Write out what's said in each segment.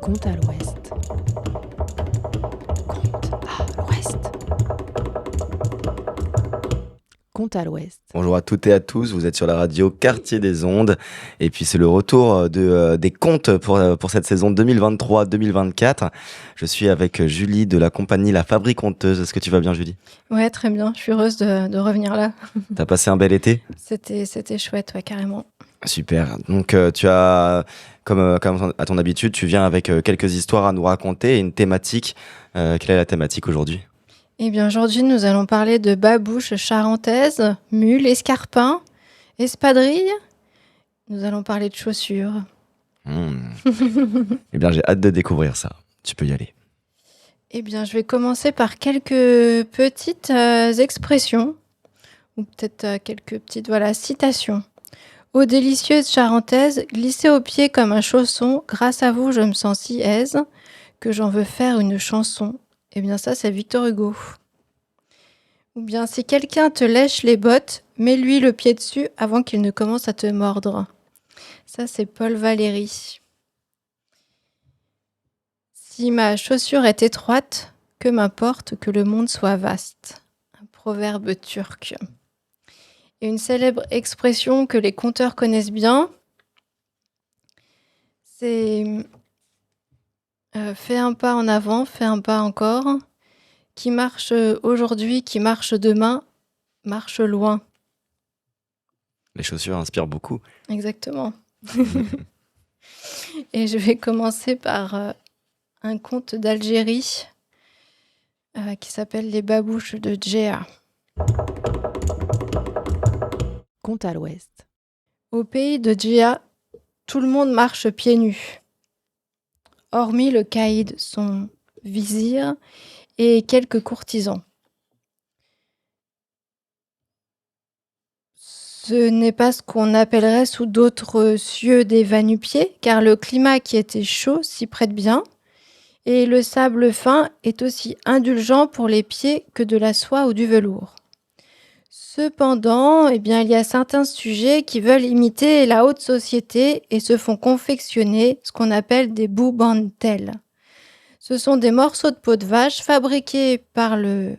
Compte à l'ouest. Compte à l'ouest. Compte à l'ouest. Bonjour à toutes et à tous, vous êtes sur la radio Quartier des Ondes et puis c'est le retour des contes pour cette saison 2023-2024. Je suis avec Julie de la compagnie La Fabrique Conteuse. Est-ce que tu vas bien, Julie? Ouais, très bien. Je suis heureuse de revenir là. T'as passé un bel été? C'était chouette, ouais, carrément. Super. Donc tu as, comme à ton habitude, tu viens avec quelques histoires à nous raconter et une thématique. Quelle est la thématique aujourd'hui? Eh bien, aujourd'hui, nous allons parler de babouches charentaises, mules, escarpins, espadrilles. Nous allons parler de chaussures. Eh bien, j'ai hâte de découvrir ça. Tu peux y aller. Eh bien, je vais commencer par quelques petites expressions, ou peut-être quelques petites citations. Ô délicieuse charentaise, glissez au pied comme un chausson, grâce à vous je me sens si aise que j'en veux faire une chanson. Eh bien ça c'est Victor Hugo. Ou bien si quelqu'un te lèche les bottes, mets-lui le pied dessus avant qu'il ne commence à te mordre. Ça c'est Paul Valéry. Si ma chaussure est étroite, que m'importe que le monde soit vaste. Un proverbe turc. Et une célèbre expression que les conteurs connaissent bien, c'est fais un pas en avant, fais un pas encore. Qui marche aujourd'hui, qui marche demain, marche loin. Les chaussures inspirent beaucoup. Exactement. Et je vais commencer par un conte d'Algérie qui s'appelle Les babouches de Djéa. Compte à l'ouest. Au pays de Djéa, tout le monde marche pieds nus. Hormis le caïd, son vizir, et quelques courtisans. Ce n'est pas ce qu'on appellerait sous d'autres cieux des va-nu-pieds, car le climat qui était chaud s'y prête bien, et le sable fin est aussi indulgent pour les pieds que de la soie ou du velours. Cependant, il y a certains sujets qui veulent imiter la haute société et se font confectionner ce qu'on appelle des boubantels. Ce sont des morceaux de peau de vache fabriqués par le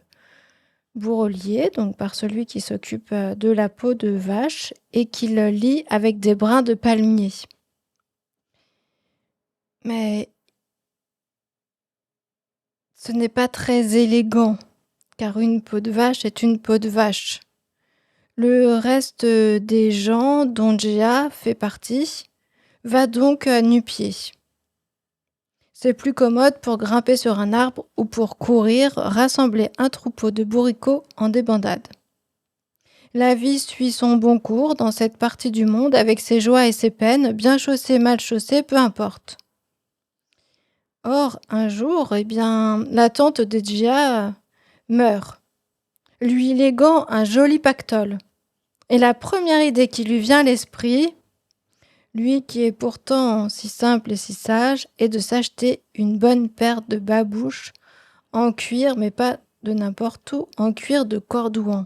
bourrelier, donc par celui qui s'occupe de la peau de vache et qui le lie avec des brins de palmier. Mais ce n'est pas très élégant, car une peau de vache est une peau de vache. Le reste des gens dont Djéa fait partie va donc à nu-pied. C'est plus commode pour grimper sur un arbre ou pour courir, rassembler un troupeau de bourricots en débandade. La vie suit son bon cours dans cette partie du monde avec ses joies et ses peines, bien chaussée, mal chaussée, peu importe. Or, un jour, la tante de Djéa meurt, lui léguant un joli pactole. Et la première idée qui lui vient à l'esprit, lui qui est pourtant si simple et si sage, est de s'acheter une bonne paire de babouches en cuir, mais pas de n'importe où, en cuir de Cordouan,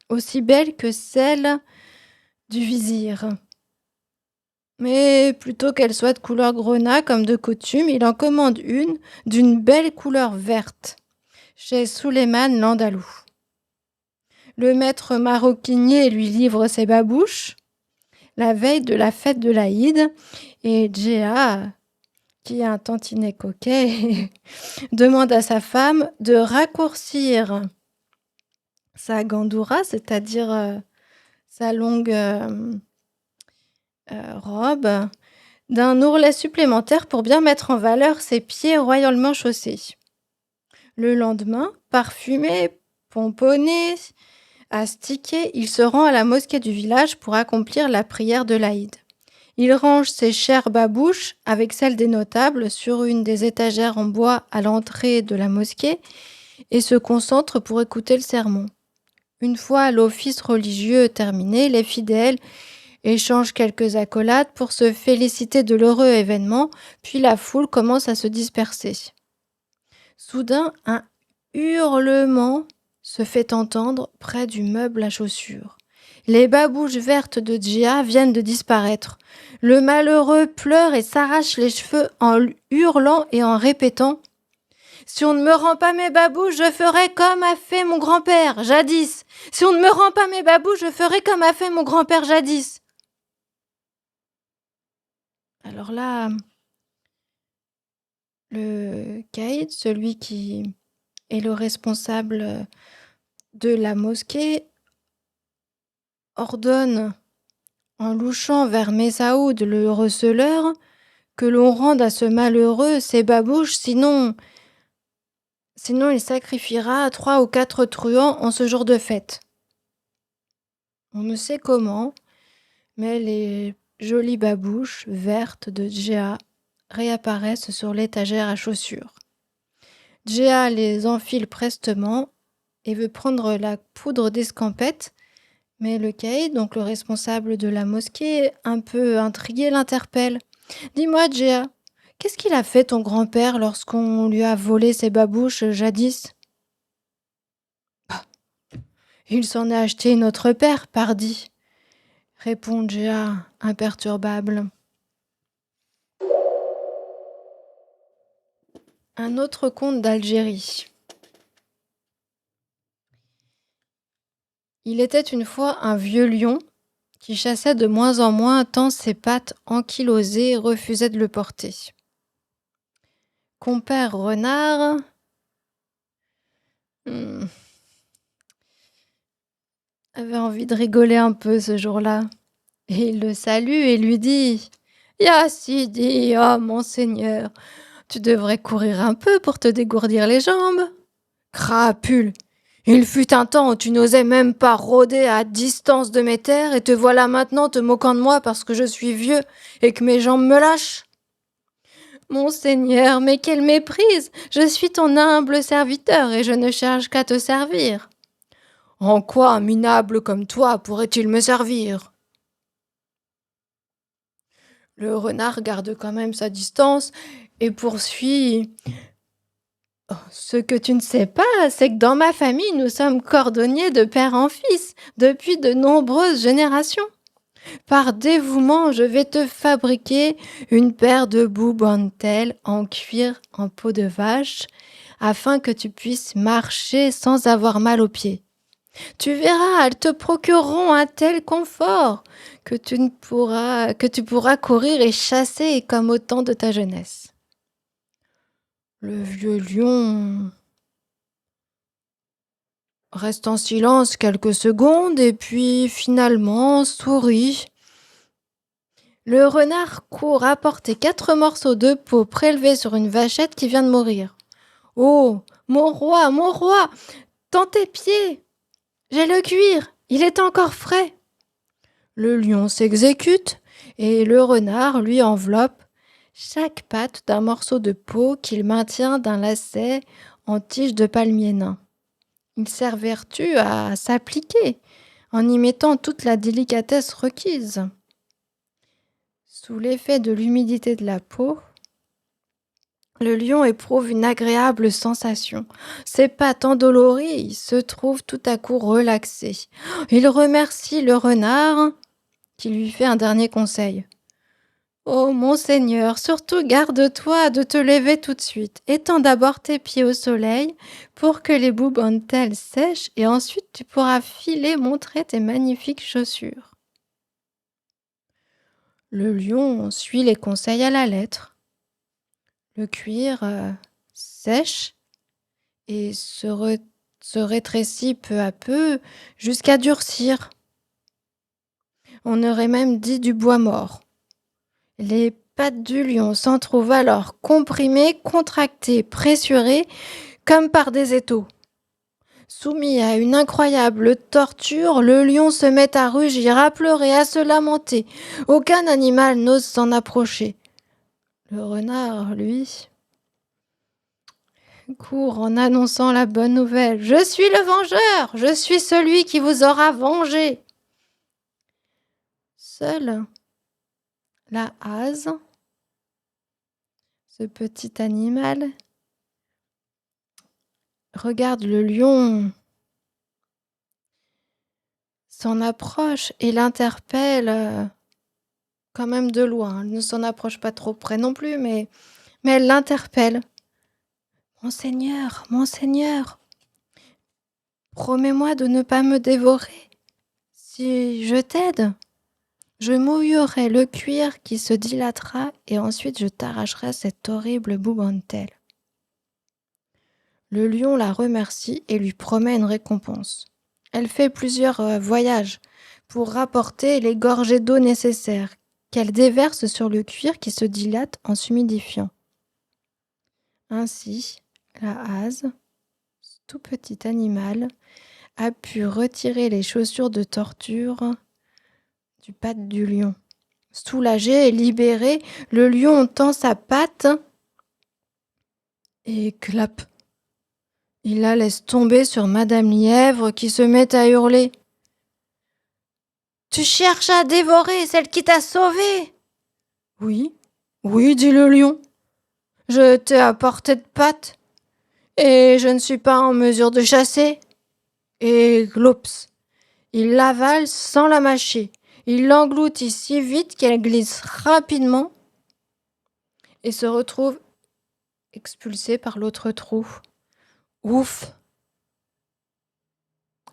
aussi belle que celle du vizir. Mais plutôt qu'elle soit de couleur grenat comme de coutume, il en commande une d'une belle couleur verte, chez Souleymane l'Andalou. Le maître maroquinier lui livre ses babouches la veille de la fête de l'Aïd et Djéa, qui est un tantinet coquet, demande à sa femme de raccourcir sa gandoura, c'est-à-dire sa longue robe, d'un ourlet supplémentaire pour bien mettre en valeur ses pieds royalement chaussés. Le lendemain, parfumé, pomponné, astiqué, il se rend à la mosquée du village pour accomplir la prière de l'Aïd. Il range ses chères babouches avec celles des notables sur une des étagères en bois à l'entrée de la mosquée et se concentre pour écouter le sermon. Une fois l'office religieux terminé, les fidèles échangent quelques accolades pour se féliciter de l'heureux événement, puis la foule commence à se disperser. Soudain, un hurlement se fait entendre près du meuble à chaussures. Les babouches vertes de Gia viennent de disparaître. Le malheureux pleure et s'arrache les cheveux en hurlant et en répétant « Si on ne me rend pas mes babouches, je ferai comme a fait mon grand-père jadis. Si on ne me rend pas mes babouches, je ferai comme a fait mon grand-père jadis. » Alors là, le caïd, celui qui est le responsable de la mosquée, ordonne, en louchant vers Messaoud, le receleur, que l'on rende à ce malheureux ses babouches, sinon il sacrifiera 3 ou 4 truands en ce jour de fête. On ne sait comment, mais les jolies babouches vertes de Djéa réapparaissent sur l'étagère à chaussures. Djéa les enfile prestement et veut prendre la poudre d'escampette, mais le caïd, donc le responsable de la mosquée, un peu intrigué, l'interpelle. « Dis-moi, Djéa, qu'est-ce qu'il a fait ton grand-père lorsqu'on lui a volé ses babouches jadis ?»« Il s'en a acheté une autre paire, pardi, » répond Djéa, imperturbable. Un autre conte d'Algérie. Il était une fois un vieux lion qui chassait de moins en moins tant ses pattes ankylosées refusaient de le porter. Compère renard avait envie de rigoler un peu ce jour-là. Et il le salue et lui dit « Ya Sidi, oh monseigneur, tu devrais courir un peu pour te dégourdir les jambes. Crapule, il fut un temps où tu n'osais même pas rôder à distance de mes terres et te voilà maintenant te moquant de moi parce que je suis vieux et que mes jambes me lâchent. Monseigneur, mais quelle méprise! Je suis ton humble serviteur et je ne cherche qu'à te servir. En quoi un minable comme toi pourrait-il me servir ? » Le renard garde quand même sa distance et poursuit. « Ce que tu ne sais pas, c'est que dans ma famille, nous sommes cordonniers de père en fils depuis de nombreuses générations. Par dévouement, je vais te fabriquer une paire de boubentelles en cuir en peau de vache afin que tu puisses marcher sans avoir mal aux pieds. Tu verras, elles te procureront un tel confort que tu pourras courir et chasser comme au temps de ta jeunesse. » Le vieux lion reste en silence quelques secondes et puis finalement sourit. Le renard court apporter 4 morceaux de peau prélevés sur une vachette qui vient de mourir. « Oh, mon roi, dans tes pieds! J'ai le cuir, il est encore frais. » Le lion s'exécute et le renard lui enveloppe chaque patte d'un morceau de peau qu'il maintient d'un lacet en tige de palmier nain. Il s'évertue à s'appliquer en y mettant toute la délicatesse requise. Sous l'effet de l'humidité de la peau, le lion éprouve une agréable sensation. Ses pattes endolories se trouvent tout à coup relaxées. Il remercie le renard qui lui fait un dernier conseil. « Oh monseigneur, surtout garde-toi de te lever tout de suite. Étends d'abord tes pieds au soleil pour que les boubentelles sèchent et ensuite tu pourras filer montrer tes magnifiques chaussures. » Le lion suit les conseils à la lettre. Le cuir sèche et se rétrécit peu à peu jusqu'à durcir. On aurait même dit du bois mort. Les pattes du lion s'en trouvent alors comprimées, contractées, pressurées, comme par des étaux. Soumis à une incroyable torture, le lion se met à rugir, à pleurer, à se lamenter. Aucun animal n'ose s'en approcher. Le renard, lui, court en annonçant la bonne nouvelle. « Je suis le vengeur, je suis celui qui vous aura vengé. » Seule la hase, ce petit animal, regarde le lion s'en approche et l'interpelle quand même de loin. Elle ne s'en approche pas trop près non plus, mais elle l'interpelle. Monseigneur, Monseigneur, promets-moi de ne pas me dévorer. Si je t'aide, je mouillerai le cuir qui se dilatera et ensuite je t'arracherai cette horrible boubantelle. Le lion la remercie et lui promet une récompense. Elle fait plusieurs voyages pour rapporter les gorgées d'eau nécessaires qu'elle déverse sur le cuir qui se dilate en s'humidifiant. Ainsi, la hase, ce tout petit animal, a pu retirer les chaussures de torture du patte du lion. Soulagé et libéré, le lion tend sa patte et clap. Il la laisse tomber sur Madame Lièvre qui se met à hurler. « Tu cherches à dévorer celle qui t'a sauvée !»« Oui, oui, dit le lion. Je t'ai à portée de patte et je ne suis pas en mesure de chasser. » Et glops, il l'avale sans la mâcher. Il l'engloutit si vite qu'elle glisse rapidement et se retrouve expulsée par l'autre trou. Ouf!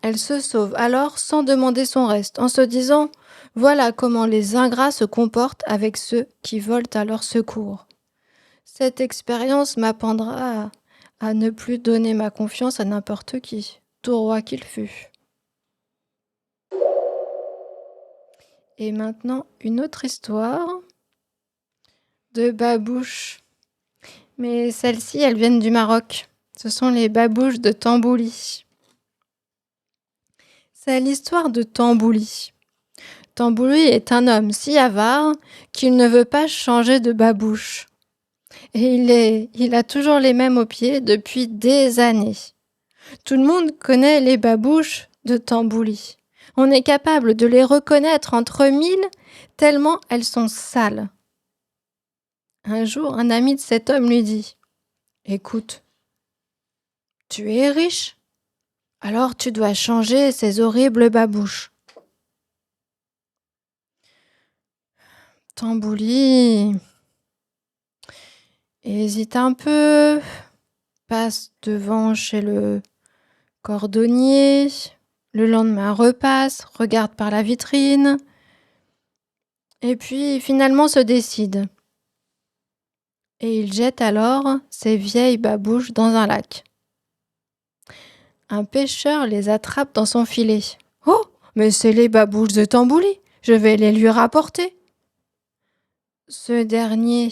Elle se sauve alors sans demander son reste, en se disant « Voilà comment les ingrats se comportent avec ceux qui volent à leur secours. » Cette expérience m'apprendra à ne plus donner ma confiance à n'importe qui, tout roi qu'il fût. Et maintenant, une autre histoire de babouches. Mais celles-ci, elles viennent du Maroc. Ce sont les babouches de Tambouli. C'est l'histoire de Tambouli. Tambouli est un homme si avare qu'il ne veut pas changer de babouche. Et il a toujours les mêmes aux pieds depuis des années. Tout le monde connaît les babouches de Tambouli. On est capable de les reconnaître entre mille tellement elles sont sales. Un jour, un ami de cet homme lui dit « Écoute, tu es riche, alors tu dois changer ces horribles babouches. » Tambouli hésite un peu, passe devant chez le cordonnier, le lendemain repasse, regarde par la vitrine, et puis finalement se décide. Et il jette alors ses vieilles babouches dans un lac. Un pêcheur les attrape dans son filet. « Oh, mais c'est les babouches de Tambouli, je vais les lui rapporter. » Ce dernier,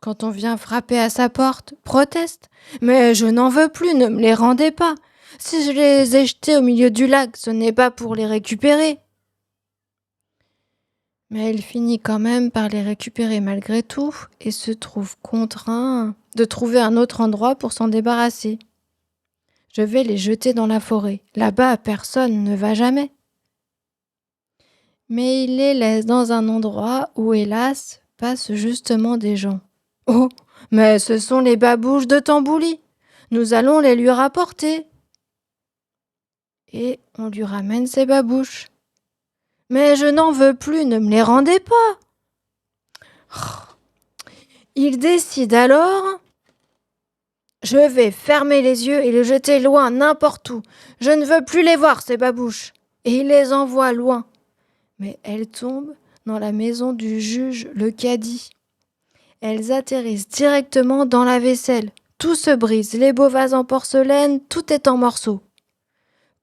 quand on vient frapper à sa porte, proteste. « Mais je n'en veux plus, ne me les rendez pas. Si je les ai jetés au milieu du lac, ce n'est pas pour les récupérer. » Mais il finit quand même par les récupérer malgré tout et se trouve contraint de trouver un autre endroit pour s'en débarrasser. « Je vais les jeter dans la forêt. Là-bas, personne ne va jamais. » Mais il les laisse dans un endroit où, hélas, passent justement des gens. « Oh, mais ce sont les babouches de Tambouli. Nous allons les lui rapporter. » Et on lui ramène ses babouches. « Mais je n'en veux plus, ne me les rendez pas. » Il décide alors « Je vais fermer les yeux et les jeter loin, n'importe où. Je ne veux plus les voir, ces babouches. » Et il les envoie loin. Mais elles tombent dans la maison du juge, le cadi. Elles atterrissent directement dans la vaisselle. Tout se brise, les beaux vases en porcelaine, tout est en morceaux.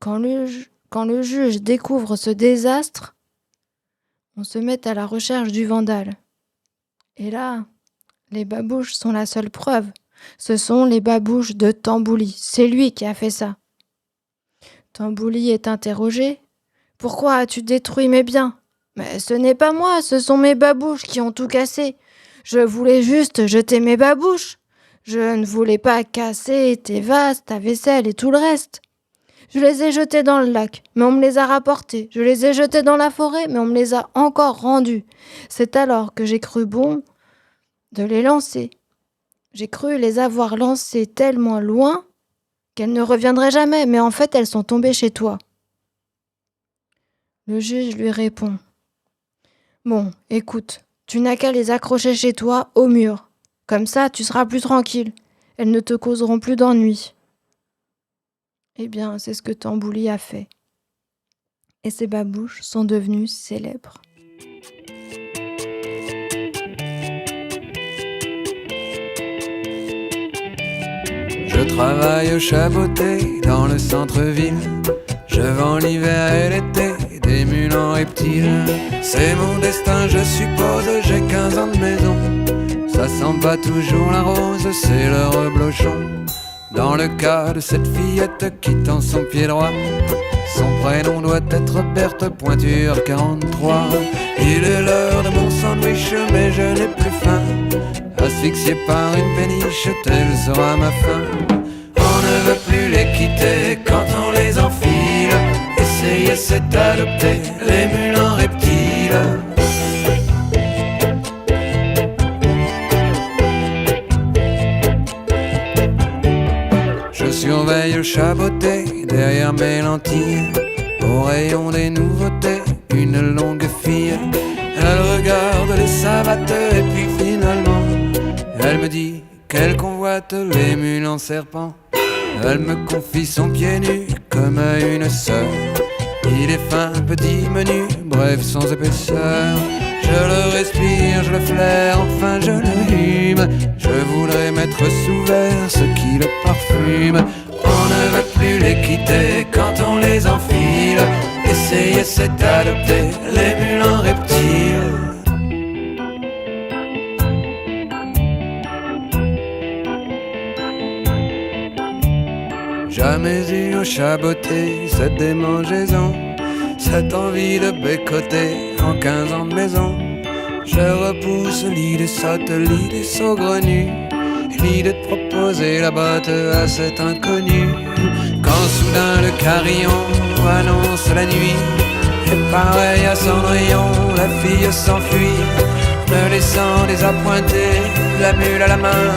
Quand le juge découvre ce désastre, on se met à la recherche du vandale. Et là, les babouches sont la seule preuve. Ce sont les babouches de Tambouli. C'est lui qui a fait ça. Tambouli est interrogé. « Pourquoi as-tu détruit mes biens ? » ?»« Mais ce n'est pas moi, ce sont mes babouches qui ont tout cassé. Je voulais juste jeter mes babouches. Je ne voulais pas casser tes vases, ta vaisselle et tout le reste. Je les ai jetés dans le lac, mais on me les a rapportés. Je les ai jetés dans la forêt, mais on me les a encore rendus. C'est alors que j'ai cru bon de les lancer. J'ai cru les avoir lancées tellement loin qu'elles ne reviendraient jamais, mais en fait elles sont tombées chez toi. » Le juge lui répond. Bon, écoute, tu n'as qu'à les accrocher chez toi au mur. Comme ça, tu seras plus tranquille. Elles ne te causeront plus d'ennuis. Eh bien, c'est ce que Tambouli a fait. Et ses babouches sont devenues célèbres. Je travaille au chaboté dans le centre-ville. Je vends l'hiver et l'été des mules en reptiles. C'est mon destin, je suppose, j'ai 15 ans de maison. Ça sent pas toujours la rose, c'est le reblochon. Dans le cas de cette fillette qui tend son pied droit, son prénom doit être Berthe Pointure 43. Il est l'heure de mon sandwich, mais je n'ai plus faim. Asphyxié par une péniche, telle sera ma fin. On ne veut plus les quitter quand on les enfile. Essayer c'est adopter les mules en reptiles. Je surveille le chaboté derrière mes lentilles. Au rayon des nouveautés, une longue fille. Elle regarde les savates et puis finalement elle me dit qu'elle convoite les mules en serpent. Elle me confie son pied nu comme à une sœur. Il est fin, petit, menu, bref sans épaisseur. Je le respire, je le flaire, enfin je le hume. Je voudrais mettre sous verre ce qui le parfume. On ne veut plus les quitter quand on les enfile. Essayer c'est adopter les mules en reptiles. Jamais eu au chaboté cette démangeaison, cette envie de bécoter en 15 ans de maison. Je repousse l'idée sotte, l'idée saugrenue, l'idée de proposer la botte à cet inconnu. Quand soudain le carillon annonce la nuit, et pareil à Cendrillon, la fille s'enfuit, me laissant désappointé, la mule à la main.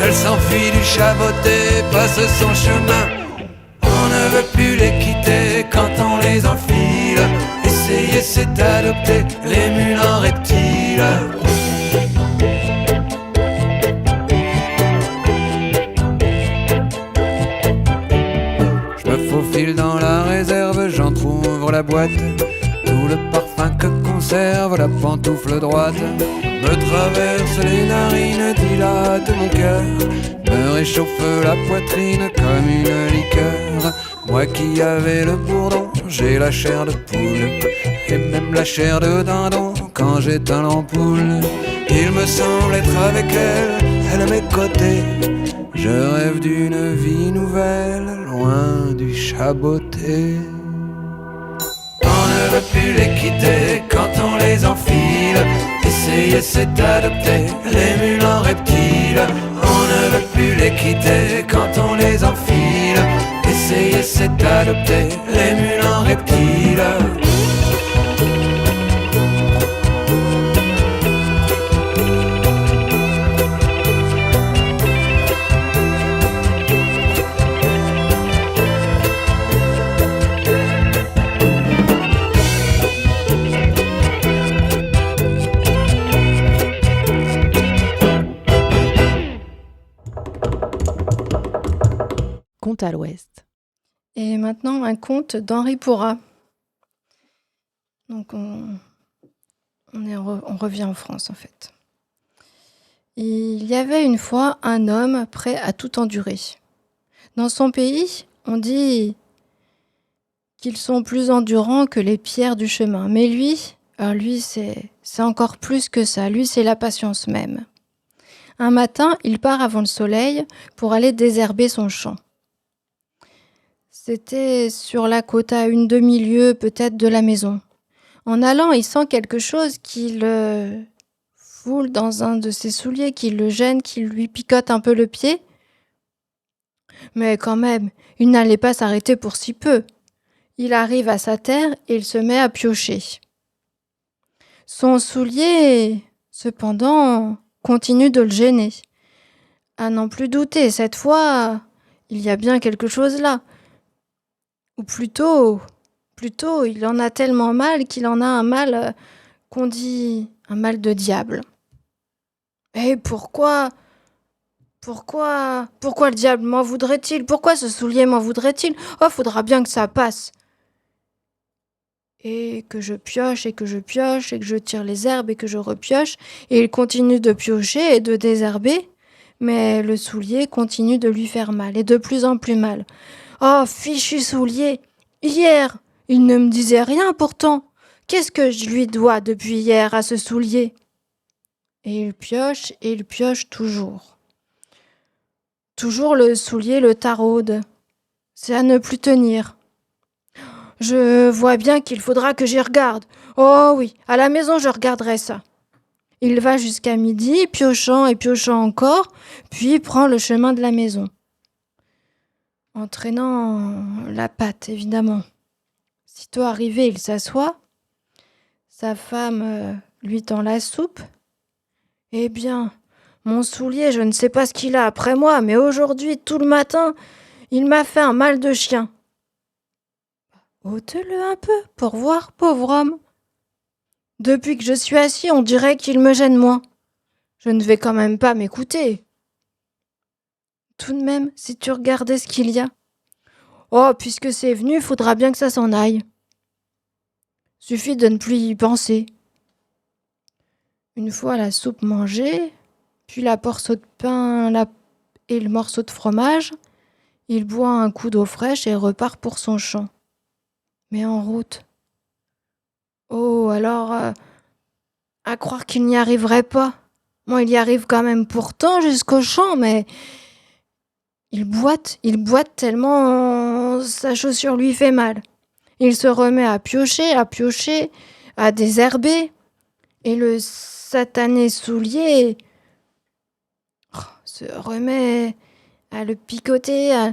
Elle s'enfuit du chaboté, passe son chemin. On ne veut plus les quitter quand on les enfile. Essayer c'est adopter les mules en reptiles. Je me faufile dans la réserve, j'entrouvre la boîte. Tout le parfum que conserve la pantoufle droite me traverse les narines, dilate mon cœur, me réchauffe la poitrine comme une liqueur. Moi qui avais le bourdon, j'ai la chair de poule, et même la chair de dindon quand j'éteins l'ampoule. Il me semble être avec elle, elle à mes côtés. Je rêve d'une vie nouvelle, loin du chaboté. On ne veut plus les quitter quand on les enfile. Essayer c'est adopter les mules en reptiles. On ne veut plus les quitter quand on les enfile. Essayer c'est adopter les mules en reptiles. Conte à l'Ouest. Et maintenant, un conte d'Henri Pourrat. Donc, on revient en France, en fait. Il y avait une fois un homme prêt à tout endurer. Dans son pays, on dit qu'ils sont plus endurants que les pierres du chemin. Mais lui, c'est encore plus que ça. Lui, c'est la patience même. Un matin, il part avant le soleil pour aller désherber son champ. C'était sur la côte à une demi-lieue peut-être de la maison. En allant, il sent quelque chose qui le foule dans un de ses souliers, qui le gêne, qui lui picote un peu le pied. Mais quand même, il n'allait pas s'arrêter pour si peu. Il arrive à sa terre et il se met à piocher. Son soulier, cependant, continue de le gêner. À n'en plus douter, cette fois, il y a bien quelque chose là. Ou plutôt, Plutôt, il en a tellement mal qu'il en a un mal qu'on dit un mal de diable. Et pourquoi le diable m'en voudrait-il? Pourquoi ce soulier m'en voudrait-il? Oh, faudra bien que ça passe. Et que je pioche, et que je pioche, et que je tire les herbes, et que je repioche, et il continue de piocher et de désherber, mais le soulier continue de lui faire mal, et de plus en plus mal. Oh, fichu soulier! Hier, il ne me disait rien pourtant. Qu'est-ce que je lui dois depuis hier à ce soulier? Et il pioche toujours. Toujours le soulier le taraude. C'est à ne plus tenir. Je vois bien qu'il faudra que j'y regarde. Oh oui, à la maison je regarderai ça. Il va jusqu'à midi, piochant et piochant encore, puis prend le chemin de la maison. Entraînant la patte, évidemment. Sitôt arrivé, il s'assoit. Sa femme lui tend la soupe. Eh bien, mon soulier, je ne sais pas ce qu'il a après moi, mais aujourd'hui, tout le matin, il m'a fait un mal de chien. Ôte-le un peu pour voir, pauvre homme. Depuis que je suis assis, on dirait qu'il me gêne moins. Je ne vais quand même pas m'écouter. Tout de même, si tu regardais ce qu'il y a. Oh, puisque c'est venu, faudra bien que ça s'en aille. Suffit de ne plus y penser. Une fois la soupe mangée, puis la portion de pain et le morceau de fromage, il boit un coup d'eau fraîche et repart pour son champ. Mais en route. Oh, alors, à croire qu'il n'y arriverait pas. Bon, il y arrive quand même pourtant jusqu'au champ, mais il boite tellement sa chaussure lui fait mal. Il se remet à piocher, à désherber, et le satané soulier se remet à le picoter.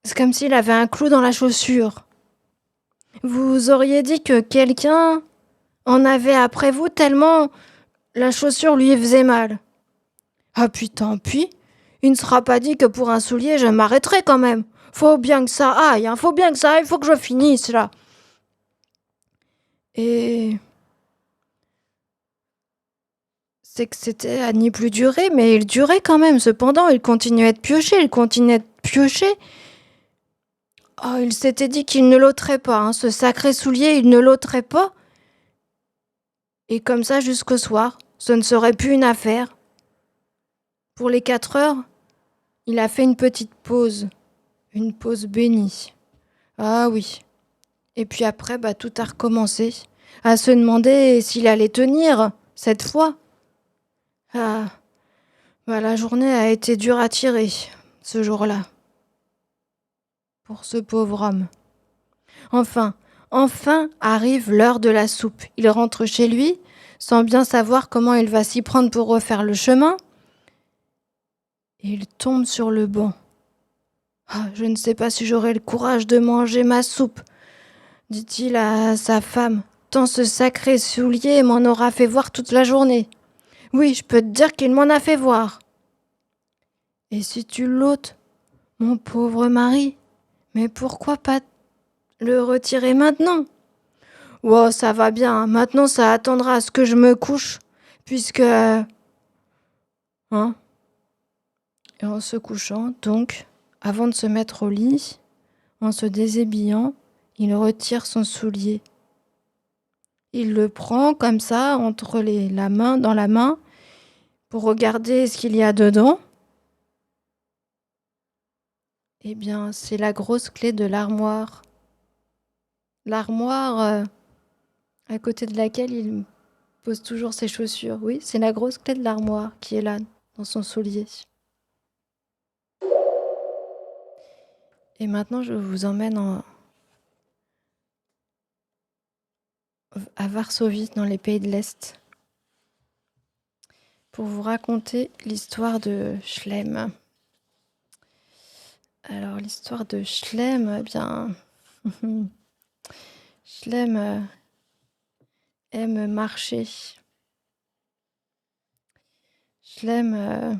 C'est comme s'il avait un clou dans la chaussure. Vous auriez dit que quelqu'un en avait après vous tellement la chaussure lui faisait mal. Ah puis tant pis, il ne sera pas dit que pour un soulier je m'arrêterai quand même. Faut bien que ça aille, faut que je finisse là. Et c'est que c'était à n'y plus durer, mais il durait quand même. Cependant, il continuait de piocher. Oh, il s'était dit qu'il ne l'ôterait pas, hein, ce sacré soulier, il ne l'ôterait pas. Et comme ça jusqu'au soir, ce ne serait plus une affaire. Pour les 4 heures, il a fait une petite pause bénie. Ah oui. Et puis après, tout a recommencé, à se demander s'il allait tenir, cette fois. Ah, la journée a été dure à tirer, ce jour-là. Pour ce pauvre homme. Enfin arrive l'heure de la soupe. Il rentre chez lui, sans bien savoir comment il va s'y prendre pour refaire le chemin. Et il tombe sur le banc. Ah, je ne sais pas si j'aurai le courage de manger ma soupe, dit-il à sa femme, tant ce sacré soulier m'en aura fait voir toute la journée. Oui, je peux te dire qu'il m'en a fait voir. Et si tu l'ôtes, mon pauvre mari, mais pourquoi pas le retirer maintenant? Oh, ça va bien, maintenant ça attendra à ce que je me couche, puisque... Hein? Et en se couchant, donc, avant de se mettre au lit, en se déshabillant, il retire son soulier. Il le prend comme ça, dans la main, pour regarder ce qu'il y a dedans. Eh bien, c'est la grosse clé de l'armoire. L'armoire à côté de laquelle il pose toujours ses chaussures. Oui, c'est la grosse clé de l'armoire qui est là, dans son soulier. Et maintenant, je vous emmène à Varsovie, dans les pays de l'Est, pour vous raconter l'histoire de Chlem. Alors, l'histoire de Chlem, eh bien... Chlem aime marcher. Chlem...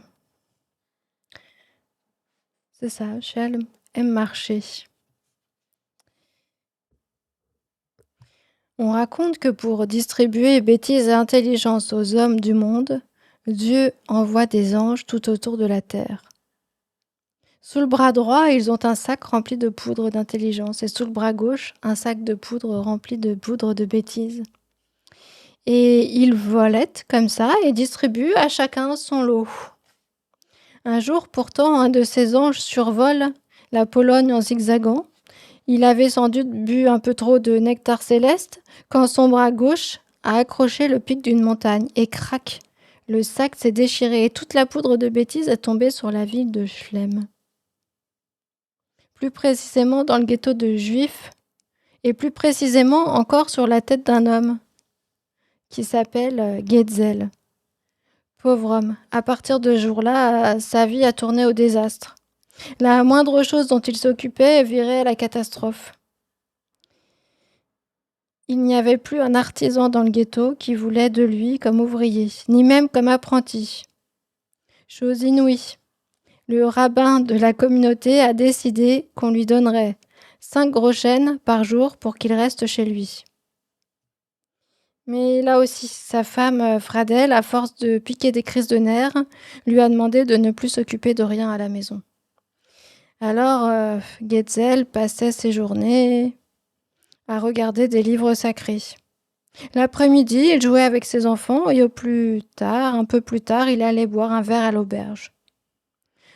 c'est ça, Chlem aime marcher. On raconte que pour distribuer bêtise et intelligence aux hommes du monde, Dieu envoie des anges tout autour de la terre. Sous le bras droit, ils ont un sac rempli de poudre d'intelligence et sous le bras gauche, un sac de poudre rempli de poudre de bêtise. Et ils volettent comme ça et distribuent à chacun son lot. Un jour, pourtant, un de ces anges survole la Pologne en zigzagant. Il avait sans doute bu un peu trop de nectar céleste quand son bras gauche a accroché le pic d'une montagne et crac, le sac s'est déchiré et toute la poudre de bêtise est tombée sur la ville de Chlem. Plus précisément dans le ghetto de Juifs et plus précisément encore sur la tête d'un homme qui s'appelle Getzel. Pauvre homme, à partir de ce jour-là, sa vie a tourné au désastre. La moindre chose dont il s'occupait virait à la catastrophe. Il n'y avait plus un artisan dans le ghetto qui voulait de lui comme ouvrier, ni même comme apprenti. Chose inouïe. Le rabbin de la communauté a décidé qu'on lui donnerait 5 groschen par jour pour qu'il reste chez lui. Mais là aussi, sa femme, Fradel, à force de piquer des crises de nerfs, lui a demandé de ne plus s'occuper de rien à la maison. Alors, Getzel passait ses journées à regarder des livres sacrés. L'après-midi, il jouait avec ses enfants et un peu plus tard, il allait boire un verre à l'auberge.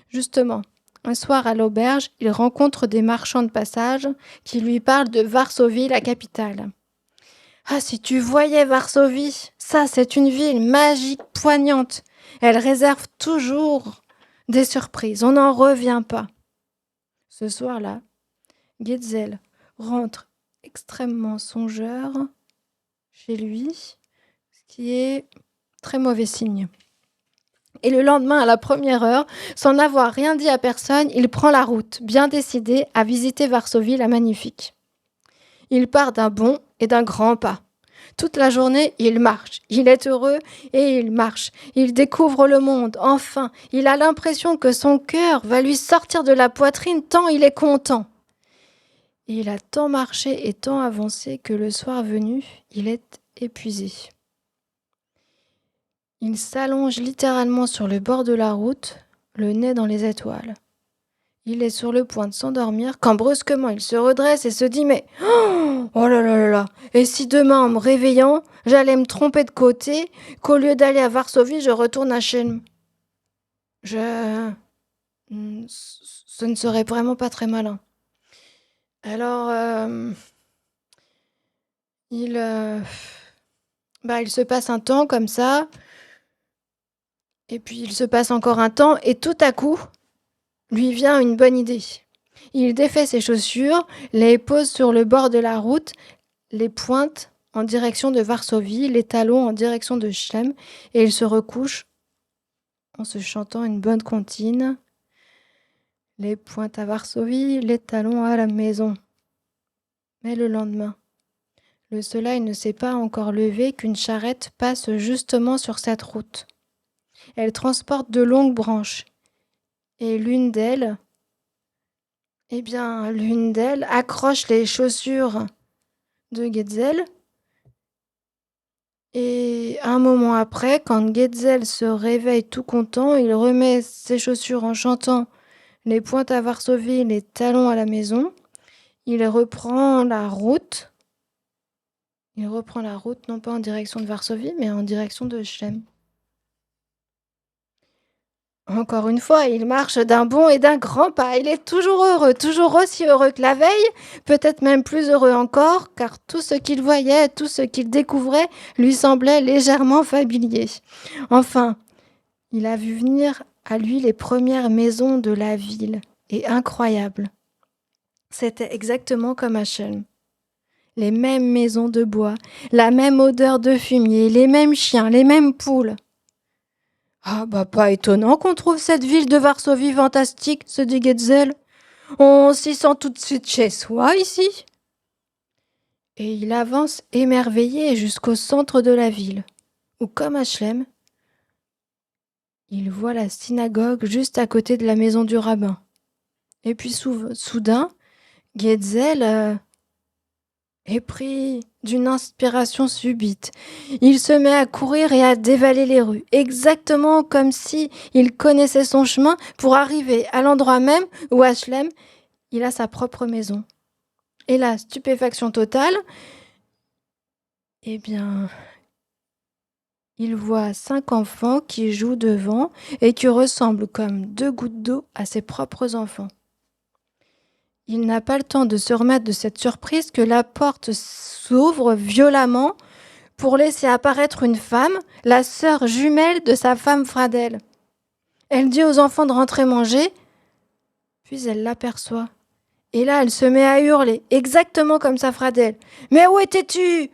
Justement, un soir à l'auberge, il rencontre des marchands de passage qui lui parlent de Varsovie, la capitale. « Ah, si tu voyais Varsovie, ça c'est une ville magique, poignante. Elle réserve toujours des surprises, on n'en revient pas. » Ce soir-là, Getzel rentre extrêmement songeur chez lui, ce qui est très mauvais signe. Et le lendemain, à la première heure, sans avoir rien dit à personne, il prend la route, bien décidé à visiter Varsovie, la magnifique. Il part d'un bond et d'un grand pas. Toute la journée, il marche. Il est heureux et il marche. Il découvre le monde. Enfin, il a l'impression que son cœur va lui sortir de la poitrine tant il est content. Il a tant marché et tant avancé que le soir venu, il est épuisé. Il s'allonge littéralement sur le bord de la route, le nez dans les étoiles. Il est sur le point de s'endormir quand brusquement il se redresse et se dit « Mais oh là là là là, et si demain en me réveillant, j'allais me tromper de côté, qu'au lieu d'aller à Varsovie, je retourne à Chelm. Ce ne serait vraiment pas très malin. » Alors, il se passe un temps comme ça, et puis il se passe encore un temps, et tout à coup, lui vient une bonne idée. Il défait ses chaussures, les pose sur le bord de la route, les pointe en direction de Varsovie, les talons en direction de Chlem, et il se recouche en se chantant une bonne comptine. Les pointes à Varsovie, les talons à la maison. Mais le lendemain, le soleil ne s'est pas encore levé qu'une charrette passe justement sur cette route. Elle transporte de longues branches. Et l'une d'elles accroche les chaussures de Getzel. Et un moment après, quand Getzel se réveille tout content, il remet ses chaussures en chantant les pointes à Varsovie, les talons à la maison. Il reprend la route. Non pas en direction de Varsovie, mais en direction de Chlem. Encore une fois, il marche d'un bond et d'un grand pas. Il est toujours heureux, toujours aussi heureux que la veille, peut-être même plus heureux encore, car tout ce qu'il voyait, tout ce qu'il découvrait lui semblait légèrement familier. Enfin, il a vu venir à lui les premières maisons de la ville, et incroyable. C'était exactement comme à Chelm. Les mêmes maisons de bois, la même odeur de fumier, les mêmes chiens, les mêmes poules. Ah pas étonnant qu'on trouve cette ville de Varsovie fantastique, se dit Getzel. On s'y sent tout de suite chez soi ici. Et il avance émerveillé jusqu'au centre de la ville, où comme à Chlem, il voit la synagogue juste à côté de la maison du rabbin. Et puis soudain, Getzel est pris d'une inspiration subite. Il se met à courir et à dévaler les rues, exactement comme si il connaissait son chemin pour arriver à l'endroit même où Ashlem, il a sa propre maison. Et la stupéfaction totale, eh bien, il voit 5 enfants qui jouent devant et qui ressemblent comme 2 gouttes d'eau à ses propres enfants. Il n'a pas le temps de se remettre de cette surprise que la porte s'ouvre violemment pour laisser apparaître une femme, la sœur jumelle de sa femme Fradel. Elle dit aux enfants de rentrer manger, puis elle l'aperçoit. Et là, elle se met à hurler, exactement comme sa Fradel. « Mais où étais-tu ?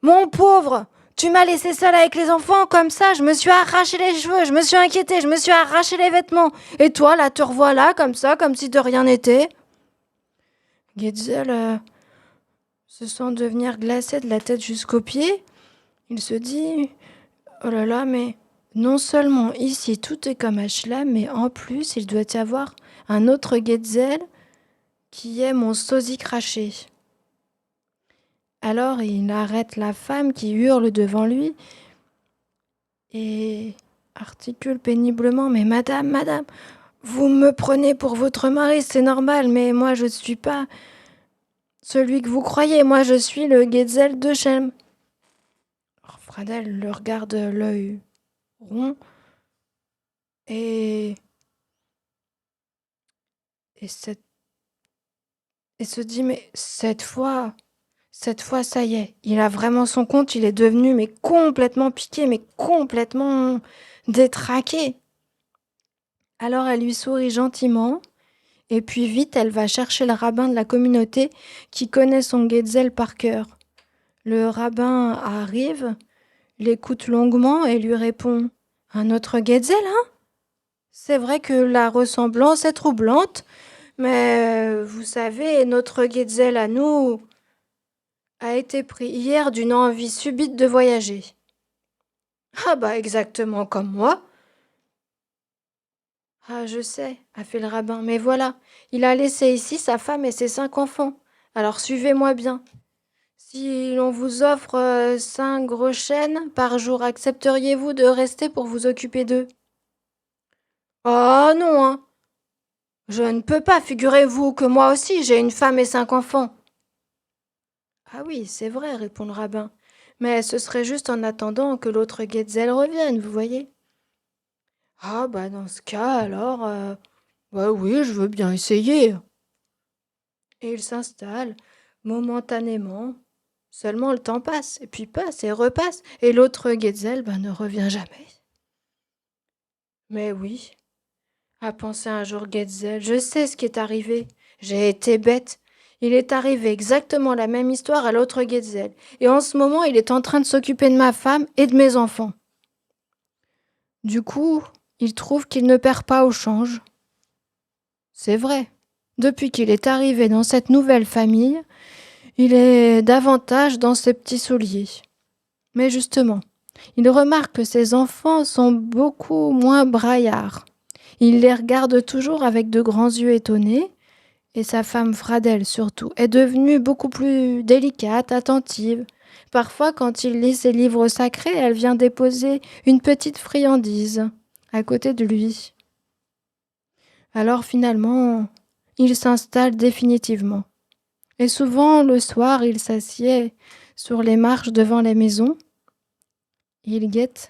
Mon pauvre ! Tu m'as laissé seule avec les enfants, comme ça, je me suis arraché les cheveux, je me suis inquiétée, je me suis arraché les vêtements. Et toi, là, te revoilà, comme ça, comme si de rien n'était. » Getzel se sent devenir glacé de la tête jusqu'aux pieds. Il se dit « Oh là là, mais non seulement ici tout est comme Ashlem, mais en plus il doit y avoir un autre Getzel qui est mon sosie craché. » Alors il arrête la femme qui hurle devant lui et articule péniblement « Mais madame, vous me prenez pour votre mari, c'est normal, mais moi je ne suis pas celui que vous croyez, moi je suis le Getzel de Shem. » Alors Fradel le regarde l'œil rond et se dit « Mais cette fois, ça y est, il a vraiment son compte, il est devenu mais complètement piqué, mais complètement détraqué. » Alors elle lui sourit gentiment, et puis vite elle va chercher le rabbin de la communauté qui connaît son Getzel par cœur. Le rabbin arrive, l'écoute longuement et lui répond « Un autre Getzel, hein ? C'est vrai que la ressemblance est troublante, mais vous savez, notre Getzel à nous a été pris hier d'une envie subite de voyager. »« Ah bah exactement comme moi. »« Ah je sais, a fait le rabbin, mais voilà, il a laissé ici sa femme et ses 5 enfants. Alors suivez-moi bien. Si l'on vous offre 5 gros chênes par jour, accepteriez-vous de rester pour vous occuper d'eux ? » ?»« Oh non, hein. Je ne peux pas, figurez-vous que moi aussi j'ai une femme et 5 enfants. »« Ah oui, c'est vrai, répond le rabbin, mais ce serait juste en attendant que l'autre Getzel revienne, vous voyez. »« Ah bah dans ce cas alors, bah oui, je veux bien essayer. » Et il s'installe momentanément. Seulement le temps passe, et puis passe et repasse, et l'autre Getzel ne revient jamais. Mais oui, a pensé un jour Getzel, je sais ce qui est arrivé. J'ai été bête. Il est arrivé exactement la même histoire à l'autre Getzel, et en ce moment il est en train de s'occuper de ma femme et de mes enfants. Du coup, il trouve qu'il ne perd pas au change. C'est vrai, depuis qu'il est arrivé dans cette nouvelle famille, il est davantage dans ses petits souliers. Mais justement, il remarque que ses enfants sont beaucoup moins braillards. Il les regarde toujours avec de grands yeux étonnés, et sa femme Fradel surtout est devenue beaucoup plus délicate, attentive. Parfois, quand il lit ses livres sacrés, elle vient déposer une petite friandise à côté de lui. Alors finalement, il s'installe définitivement. Et souvent, le soir, il s'assied sur les marches devant les maisons. Il guette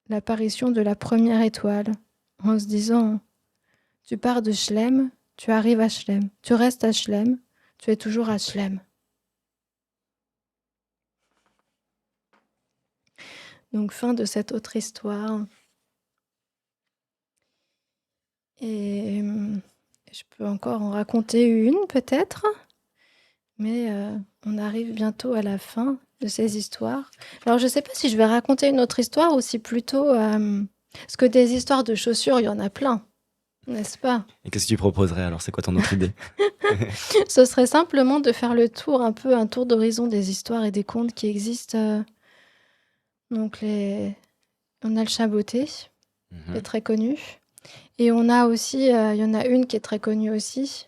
l'apparition de la première étoile en se disant « Tu pars de Shlem, tu arrives à Shlem. Tu restes à Shlem, tu es toujours à Shlem. » Donc, fin de cette autre histoire. Et je peux encore en raconter une, peut-être. Mais on arrive bientôt à la fin de ces histoires. Alors, je ne sais pas si je vais raconter une autre histoire ou si plutôt... parce que des histoires de chaussures, il y en a plein, n'est-ce pas ? Et qu'est-ce que tu proposerais alors ? C'est quoi ton autre idée ? Ce serait simplement de faire le tour, un tour d'horizon des histoires et des contes qui existent. Donc, on a le Chaboté, qui est très connu. Et on a aussi, il y en a une qui est très connue aussi.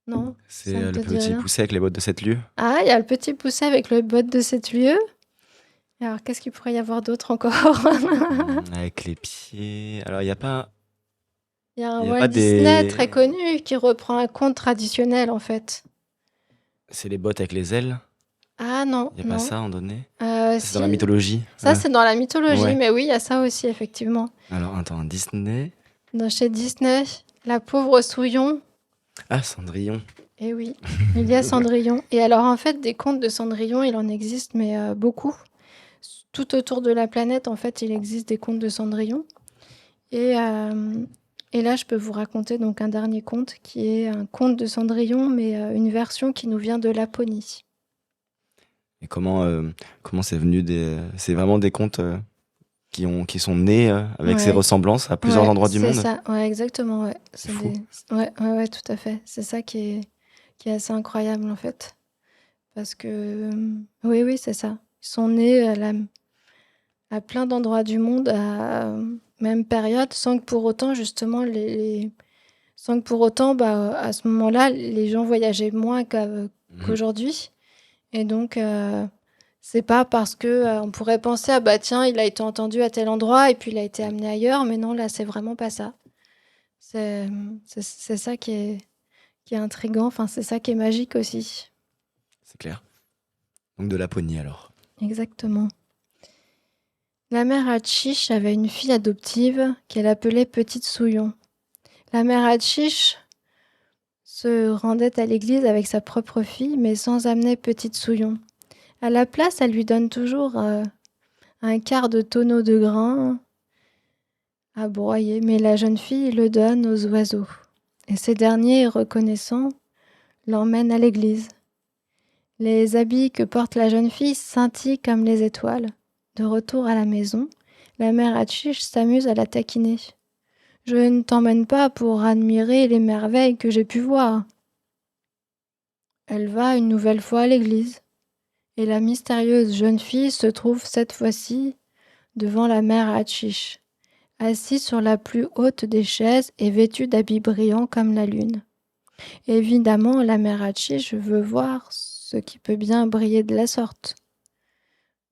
Non, C'est ça ne le te dit petit rien. poussé avec les bottes de 7 lieues. Ah, il y a le petit poussé avec le botte de 7 lieues. Alors, qu'est-ce qu'il pourrait y avoir d'autre encore? Avec les pieds. Alors, il n'y a pas, Il y a un il y a Walt pas Disney très des. connu qui reprend un conte traditionnel, en fait. C'est les bottes avec les ailes. Ah non, Il n'y a pas non. ça en donné. Ça, c'est dans la Si, mythologie. ça c'est dans la mythologie, Ouais. mais oui, il y a ça aussi, effectivement. Alors, attends, Disney. Chez Disney, la pauvre Souillon, Ah, Cendrillon. et oui, il y a Cendrillon. Et alors, en fait, des contes de Cendrillon, il en existe, mais beaucoup. Tout autour de la planète, en fait, il existe des contes de Cendrillon. Et, euh, et là, je peux vous raconter donc un dernier conte qui est un conte de Cendrillon, mais une version qui nous vient de Laponie. Et comment c'est venu C'est vraiment des contes qui sont nés avec ces Ouais. ressemblances à plusieurs Ouais, endroits du c'est monde. ça. Ouais, exactement, ouais. C'est fou. Ouais, tout à fait. C'est ça qui est assez incroyable, en fait. Parce que, oui, c'est ça. Ils sont nés à plein d'endroits du monde, à même période, sans que pour autant, justement, sans que pour autant, bah, à ce moment-là, les gens voyageaient moins qu'aujourd'hui. Et donc, c'est pas parce que on pourrait penser, ah bah tiens, il a été entendu à tel endroit et puis il a été amené ailleurs, mais non, là, c'est vraiment pas ça. C'est ça qui est intriguant, enfin, c'est ça qui est magique aussi. C'est clair. Donc de Laponie alors. Exactement. La mère Hatchish avait une fille adoptive qu'elle appelait Petite Souillon. La mère Hatchish se rendait à l'église avec sa propre fille, mais sans amener Petite Souillon. À la place, elle lui donne toujours un quart de tonneau de grains à broyer, mais la jeune fille le donne aux oiseaux. Et ces derniers, reconnaissant, l'emmènent à l'église. Les habits que porte la jeune fille scintillent comme les étoiles. De retour à la maison, la mère Hatchish s'amuse à la taquiner. « Je ne t'emmène pas pour admirer les merveilles que j'ai pu voir. » Elle va une nouvelle fois à l'église. Et la mystérieuse jeune fille se trouve cette fois-ci devant la mère Hatchish, assise sur la plus haute des chaises et vêtue d'habits brillants comme la lune. Évidemment, la mère Hatchish veut voir ce qui peut bien briller de la sorte.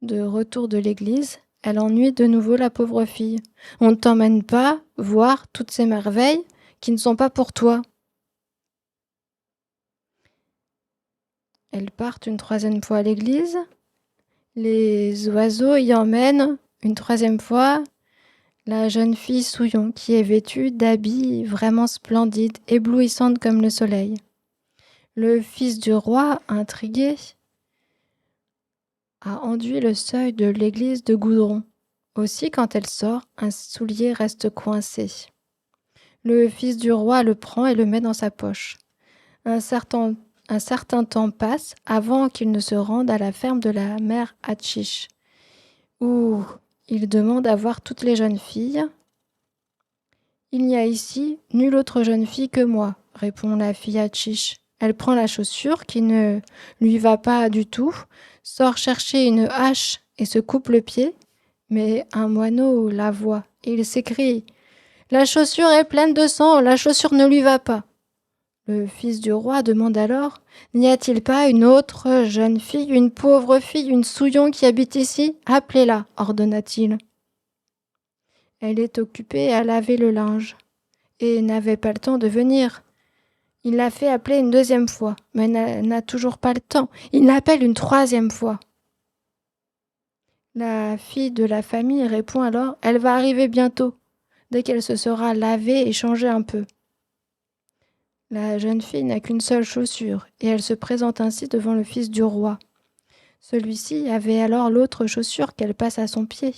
De retour de l'église, elle ennuie de nouveau la pauvre fille. « On ne t'emmène pas voir toutes ces merveilles qui ne sont pas pour toi. » Elles partent une troisième fois à l'église. Les oiseaux y emmènent une troisième fois la jeune fille Souillon, qui est vêtue d'habits vraiment splendides, éblouissantes comme le soleil. Le fils du roi, intrigué, a enduit le seuil de l'église de goudron. Aussi, quand elle sort, un soulier reste coincé. Le fils du roi le prend et le met dans sa poche. Un certain temps passe avant qu'il ne se rende à la ferme de la mère Hatchish, où il demande à voir toutes les jeunes filles. « Il n'y a ici nulle autre jeune fille que moi, » répond la fille Hatchish. Elle prend la chaussure qui ne lui va pas du tout, sort chercher une hache et se coupe le pied, mais un moineau la voit et il s'écrie « La chaussure est pleine de sang, la chaussure ne lui va pas !» Le fils du roi demande alors « N'y a-t-il pas une autre jeune fille, une pauvre fille, une Souillon qui habite ici ? Appelez-la, ordonna-t-il. » Elle est occupée à laver le linge et n'avait pas le temps de venir. Il l'a fait appeler une deuxième fois, mais n'a toujours pas le temps. Il l'appelle une troisième fois. La fille de la famille répond alors « Elle va arriver bientôt, dès qu'elle se sera lavée et changée un peu. » La jeune fille n'a qu'une seule chaussure, et elle se présente ainsi devant le fils du roi. Celui-ci avait alors l'autre chaussure qu'elle passe à son pied.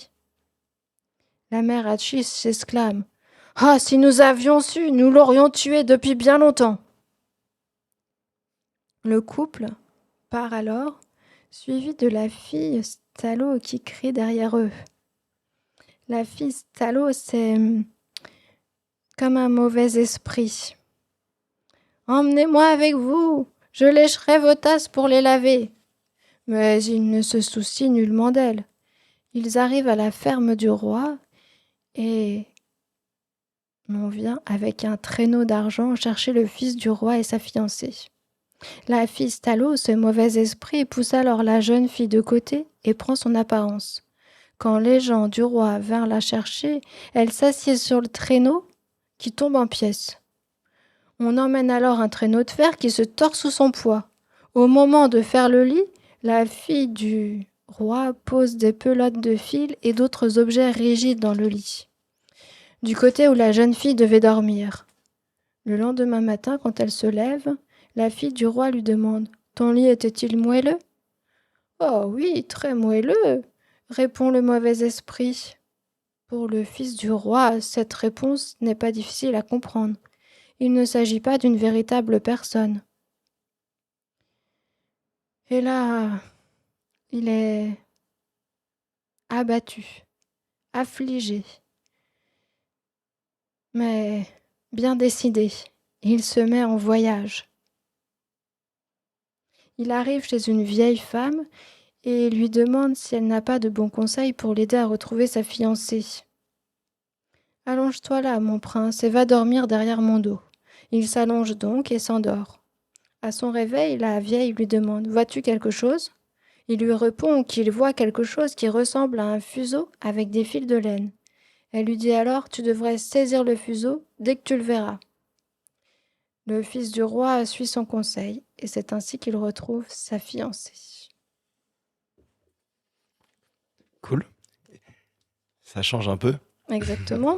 La mère Hatchish s'exclame « Ah, si nous avions su, nous l'aurions tué depuis bien longtemps !» Le couple part alors, suivi de la fille Stallo qui crie derrière eux. La fille Stallo, c'est comme un mauvais esprit. « Emmenez-moi avec vous, je lécherai vos tasses pour les laver. » Mais il ne se soucie nullement d'elle. Ils arrivent à la ferme du roi et On vient avec un traîneau d'argent chercher le fils du roi et sa fiancée. La fille Stalo, ce mauvais esprit, pousse alors la jeune fille de côté et prend son apparence. Quand les gens du roi vinrent la chercher, elle s'assied sur le traîneau qui tombe en pièces. On emmène alors un traîneau de fer qui se tord sous son poids. Au moment de faire le lit, la fille du roi pose des pelotes de fil et d'autres objets rigides dans le lit, du côté où la jeune fille devait dormir. Le lendemain matin, quand elle se lève, la fille du roi lui demande « Ton lit était-il moelleux ?»« Oh oui, très moelleux », répond le mauvais esprit. Pour le fils du roi, cette réponse n'est pas difficile à comprendre. Il ne s'agit pas d'une véritable personne. Et là, il est abattu, affligé, mais bien décidé. Il se met en voyage. Il arrive chez une vieille femme et lui demande si elle n'a pas de bons conseils pour l'aider à retrouver sa fiancée. « Allonge-toi là, mon prince, et va dormir derrière mon dos. » Il s'allonge donc et s'endort. À son réveil, la vieille lui demande « Vois-tu quelque chose ?» Il lui répond qu'il voit quelque chose qui ressemble à un fuseau avec des fils de laine. Elle lui dit alors « Tu devrais saisir le fuseau dès que tu le verras. » Le fils du roi suit son conseil et c'est ainsi qu'il retrouve sa fiancée. Cool. Ça change un peu. Exactement.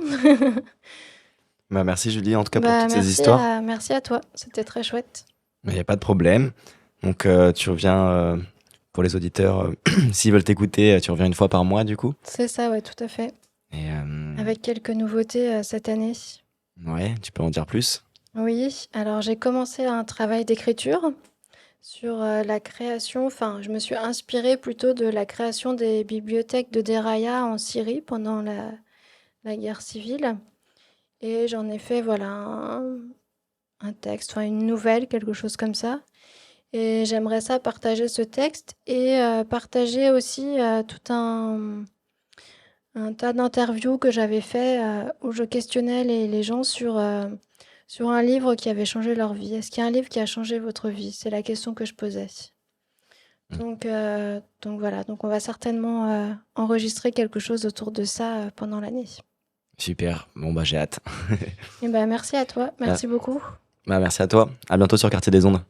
Merci Julie, en tout cas pour toutes ces merci histoires. merci à toi, c'était très chouette. Il n'y a pas de problème. Donc tu reviens, pour les auditeurs, s'ils veulent t'écouter, tu reviens une fois par mois du coup. C'est ça, ouais, tout à fait. Et, Avec quelques nouveautés cette année. ouais, tu peux en dire plus? Oui, alors j'ai commencé un travail d'écriture sur la création, enfin je me suis inspirée plutôt de la création des bibliothèques de Deraya en Syrie pendant la guerre civile. Et j'en ai fait voilà un texte, enfin une nouvelle, quelque chose comme ça. Et j'aimerais ça partager ce texte et partager aussi tout un tas d'interviews que j'avais fait où je questionnais les gens sur un livre qui avait changé leur vie. Est-ce qu'il y a un livre qui a changé votre vie? C'est la question que je posais. Donc voilà, donc on va certainement enregistrer quelque chose autour de ça pendant l'année. Super, bon bah j'ai hâte. Et ben merci à toi, merci beaucoup. Bah merci à toi, à bientôt sur Quartier des Ondes.